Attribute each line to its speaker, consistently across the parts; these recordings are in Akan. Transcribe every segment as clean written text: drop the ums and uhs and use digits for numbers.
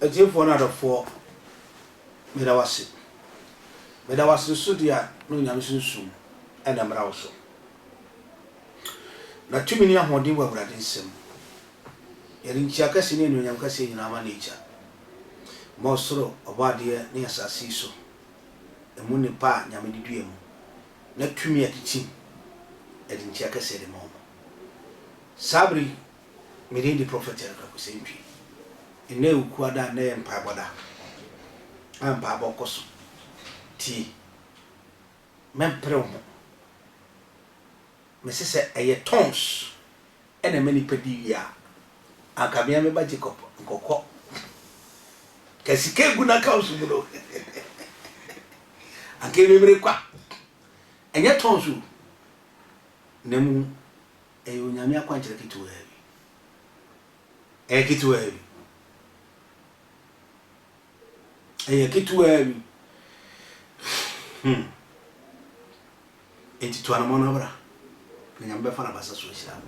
Speaker 1: a dear for another 4 Medawasi. Medawasi Sudia, no Yamson soon, and I'm also. Not too many of what they were writing sim. Yerin Chakasini and Yamkasi in our nature. Most so about dear near Sassiso. The moon pa Yamidi dream. Not to me at the chin. Edin Chakasi the moment. Sabri made the prophet of the same tree. In no quada name Paboda. I'm Pabocoso. Tea. Mempreomo. Mrs. A tons and a many pedia. I can be a Jacob and Coco. Cassique Guna Council. I gave him a quack. And yet tons you. Nemu a Yamia quantity too heavy. A kit too heavy. A kit too heavy. Into Tuanamona. Nyambe fana basa social.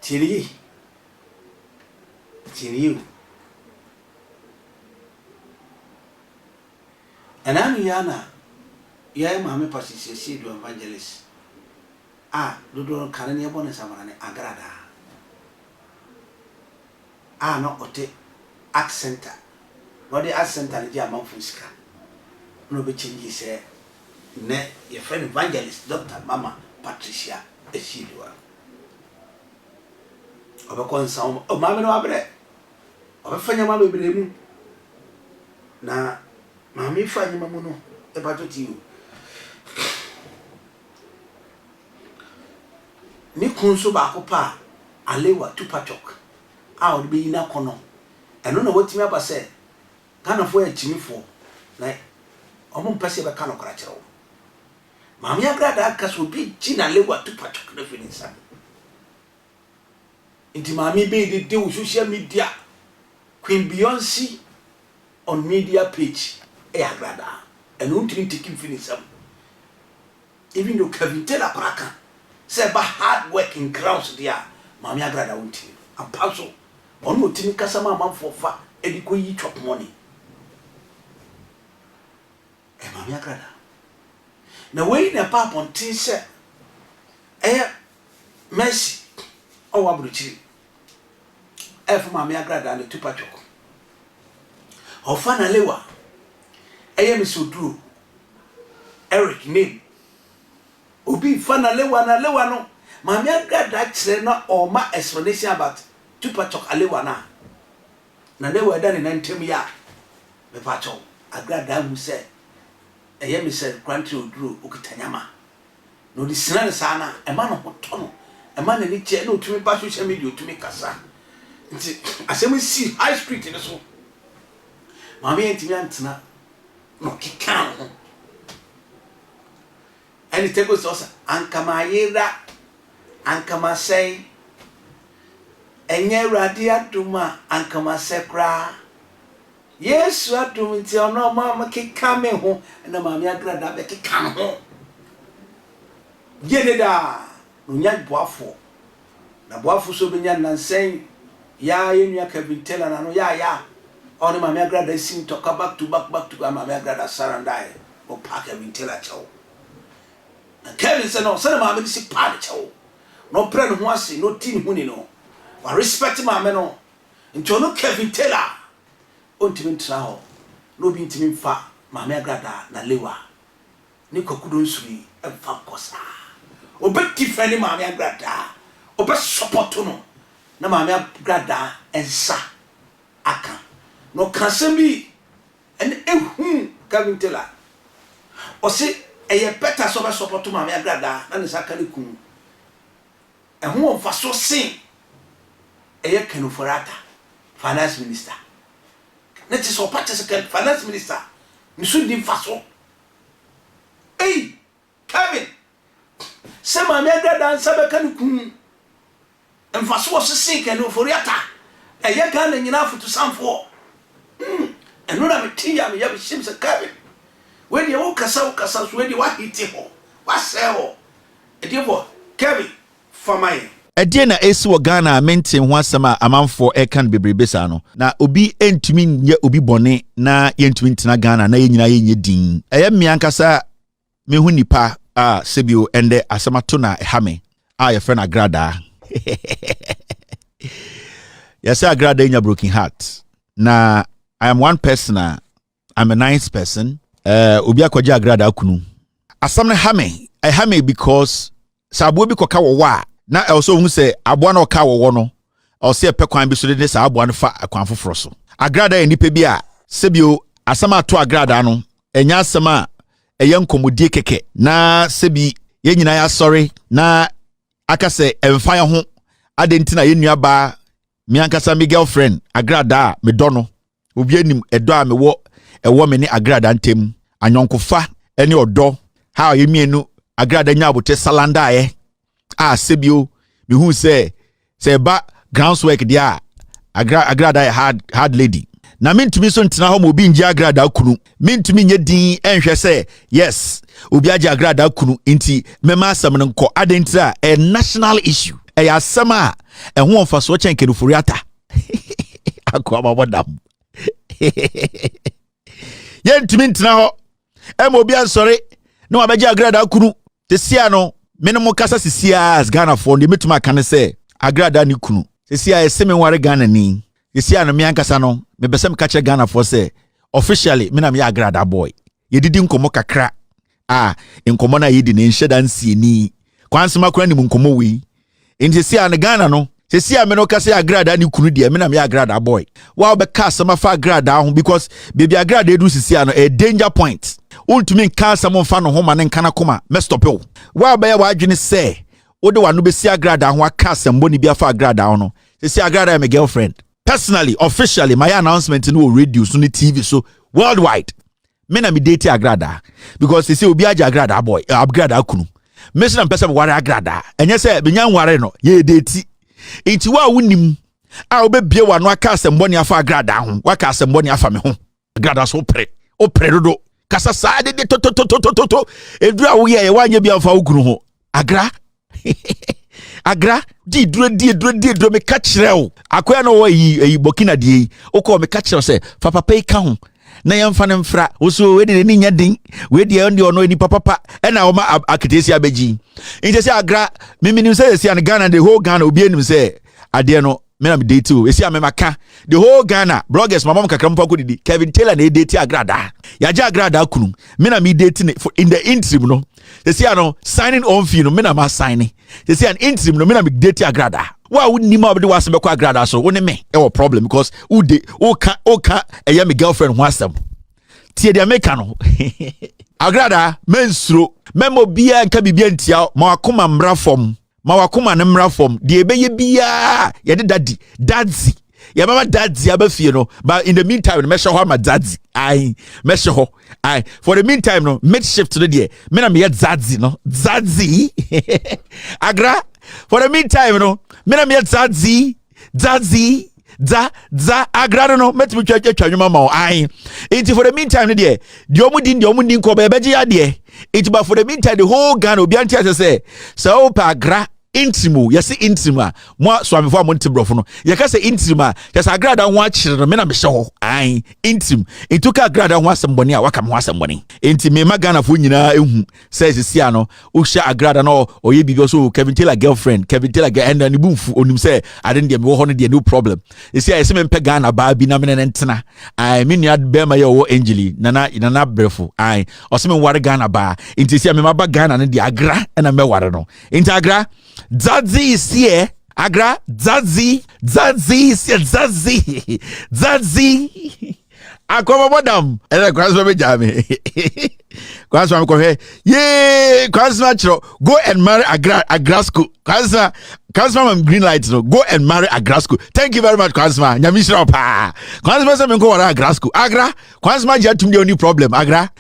Speaker 1: Tiri Enani yana ya mame pasisi do evangelist. Dodo kanani abone samarane Agradaa. No ote accent. No the accent ali dia manfuska. No be change say ne your friend evangelist Dr. Mama Patricia Eshidwa. Obekon sound o mama no abre. Obefanya mama bebremu. Na mama fanya mama no e batoti you. Ni kunso ba akopa alewa tupachok. Would be in a corner. And no what me say. Kind of way chimifo. Like Omon Passive a can of cratero. Mammy Agradaa cas will be Gina Lewa to patch the feeling son. Into Mammy Baby do social media. Queen Beyonce on media page. Agradaa. And won't taking feeling some. Even though Kevin Taylor Praka say about hard working crowds there. Mammy Agradaa won't you. A puzzle. On what Timmy Casama man for far. Ediko yi chop money. Mammy Agradaa. Na wey na papa on tin se Mercy o wabruchiri Mammy Agradaa na tupachoko ofana lewa misodru Eric name obi fana lewa na lewa no Mammy Agradaa kire na oma explanation about tupachok alewa na lewa da ne ntem ya me pacho Agradaa mu se me said country oduro okitanyama no di sinana sana e ma no hoto no e ma na ni che no tumi ba social media tumi kasa nti asem si high street ne so Mammy ntimi antena no kika ho ani tego so ankama yira ankama sei enye radia duma ankama sekra Yes, what do we tell no mama kika me ho na Mammy Agradaa be kika ho. Yededa no nya boafo. Na boafo so be nya nansen ya yenua Kevin Taylor na no ya. On Mammy Agradaa sim to back to Mammy Agradaa sarandai. O park Kevin Taylor chow. Na Kevin say no, say Mammy si pa chow. No pray no ho ase, no tin hu ni no. Wa respect Mammy no. Nti ono Kevin Taylor Ontimi traho no bi ntimi fa Mammy Agradaa na lewa ni kokudo nsuri emfa kosa obeti fani Mammy Agradaa obe support no na Mammy Agradaa ensa aka no kasembi en ehu Kevin Taylor o se eye better so be support Mammy Agradaa na ne saka ne kun ehu on fa so sin eye Kenuforata finance minister Net is so patches a finance minister. You should be fast. Hey, Kevin. Say Mammy Agradaa and Sabakan and fast was sick and for yata. A yakan and enough to some for. And no, I'm a tea, I'm a ships a Kevin. When you walk us out, when you want it, what's hell? A dear boy, Kevin, for my
Speaker 2: ɛdeɛ na esi wɔ Ghana mente ho asɛm a amanfo ɛka no bebrebe saa no na obi entumi nyɛ obi bɔne na yɛntumi ntena Ghana na yɛnyina yɛnyɛ din ɛyɛ mmea nkasa mehu nipa a sebio ɛndɛ asɛm ato na ɛha me a yɛfrɛ no Agradaa yɛsɛ Agradaa nya Brokenheart na I am one person I'm a nice person obi akɔgye Agradaa kunu asɛm no ha me because sabo bi kɔka wɔ wa na also hu sɛ aboa na ɔka wɔ no ɔsɛ ɛpɛ kwan bi so de sɛ aboa no fa kwan foforo so Agradaa nipa bi a sebio asɛm ato Agradaa no ɛnya asɛm a ɛyɛ nkɔmɔdie kɛkɛ na sebi yɛn nyinaa yɛ asɔre na aka sɛ ɛmfa yɛ ho adenti na yɛn nua ba me ankasa me girlfriend Agradaa me dɔ no obi anim ɛdɔ a me ɛwɔ me ne Agradaa ntem anyɔnkofa ɛne ɔdɔ ha yɛ mienu Agradaa nya abote salanda a sebio me hu sɛ ba groundswork dia Agradaa hard lady na mentumi so ntena ho mo obi nje Agradaa kunu mentumi nye din enhwɛ sɛ yes obi agye Agradaa kunu nti mema asɛm no nkɔ adentira a national issue ɛyɛ asɛm a ɛho ɔmfa so kyɛn kedufori ata akɔ amabɔdam yɛntumi ntena ho ɛma obi ansɔre na wabɛgye Agradaa kunu tesia no menemo kasa sisia as Ghana for de metuma aka ne sɛ Agradaa ni kunu sesia ɛseme ware Ghana ni sesia no me ankasa no me besem ka kyerɛ Ghana for sɛ officially me na me Agradaa boy yedidi nkomo kakra nkomo na yedi ne nhye dansie ni kwansema kora ni nkomo wi enti sesia ne Ghana no sesia me no ka sɛ Agradaa ni kunu de me na me Agradaa boy wa obɛka asɛm afa Agradaa ho because baby Agradaa edu sesia no a danger point ultimi nka asɛm mfa no ho ma ne nka na koma me stop o wa bɛyɛ wa adwene sɛ wode wa no besi Agradaa ho aka asɛm bɔ ni bi afa Agradaa ho no sesia Agradaa my girlfriend personally officially my announcement no radio so ne TV so worldwide me na me date Agradaa because they say obi agye Agradaa boy Agradaa kunu me se na mpɛ sɛ me ware Agradaa ɛnyɛ sɛ benya nware no ye date enti wa wonim a obebie wa no aka asɛm bɔ ni afa Agradaa ho waka asɛm bɔ ni afa me ho Agradaa so o pre dodo kasa saa de to edura wo ye wanye bia mfa wo kunu ho agra di duro me ka kyerɛ wo akoya no wo yi Burkina die wo me ka kyerɛ sɛ papa pay ka ho na yɛmfa ne mfra wo so we de ni nya den we de on ono ni papa ɛna wo ma aketesi abegi nti sɛ Agra miminim sɛ esi an Ghana the whole Ghana obi anim sɛ ade no me na me date o esi amemaka the whole Ghana bloggers mama kakram pa ko didi Kevin Taylor na date Agradaa ya ja Agradaa kunu me na me date in the interim no esi ano signing on fee no me na ma sign esi an interim no me na me date Agradaa wa wonni ma obde wasem bekọ Agradaa so woni me e wo problem because o ka eya me girlfriend ho asem tie de make no Agradaa mensuro memo bia nka bibia ntia ma wakoma mra fom ma wakoma ne mra fom de ebeye bia ye de dadzi ya mama dadzi abafie no but in the meantime me show ma dadzi me show for the meantime no mid shift no de me na me dadzi no dadzi Agra for the meantime no me na me dadzi Agra no met me twa mama enti for the meantime no de omudin ko be beje ade enti but for the meantime the whole Ghana obi antia say so Agra intimo yesi intima mo so amefo mo ntibrofo no ye ka se intima yesi Agradaa ho akire no me na me hye ho intim entuka Agradaa ho asemboni a waka me ho asemboni enti me magana fo nyina ehu se sisia no o hye Agradaa no oye bibi so Kevin Taylor girlfriend Kevin Taylor and ni bumfu onim se ade ndie me wo ho no de no problem esi yesi me mpe Ghana ba bi na me ne ntena me nua be ma ye wo Angeli nana brefo o se me ware Ghana ba enti esi me maba Ghana no de Agra na me ware no enti Agra Zadzi is here. Agra, Zadzi is here. Zadzi. Akoma madam. Ela kwanswa me jame. Kwanswa me kohe. Yay, kwanswa chro. Go and marry Agrasco. Kwanswa green light no. Go and marry Agrasco. Thank you very much kwanswa. Nyamishra pa. Kwanswa se me ko wara Agrasco. Agra, kwanswa je tum de only problem. Agra,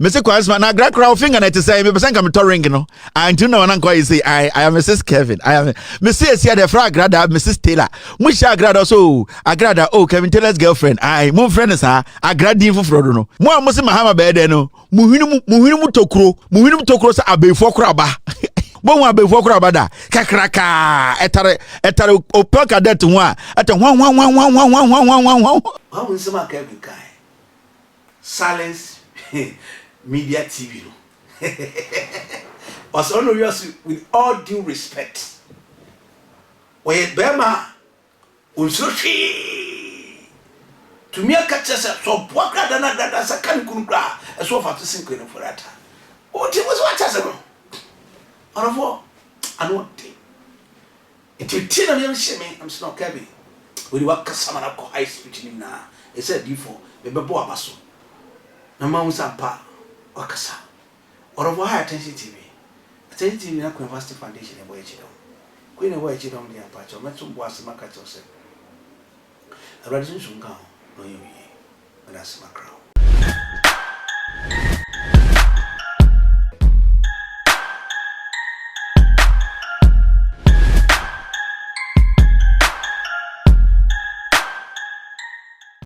Speaker 2: me se kwanswa na Agra crowd finger na te say me person come to ring no. And you know when I say I am Mrs. Kevin. I am Mrs. here the fra Agradaa Mrs. Taylor. Musha Agradaa so Agradaa Kevin Taylor's girlfriend. Mo friend is Agradaa foforo no. Mo amose mahama be de no. Muhinu tokro sa abefo kraba. Bon wa before kura bada kakraka etare opaka that one at one
Speaker 1: how will some Kevin Kai silence media TV no was only with all due respect where Bema unso hwe to me catch us so poka dana dada sakan kunukra so fa to sink no for that o ti was what as no orofo ano ti it ti na me sheme I'm not Kevin we work samana ko high speed ni na e said before me bebo abaso na ma unsa pa wakasa orofo high attention TV na ko University Foundation e boy chido ko ne boy chido ndi apa cho meto bo asema ka cho se Agradaa nsunka no yewi na asema krawo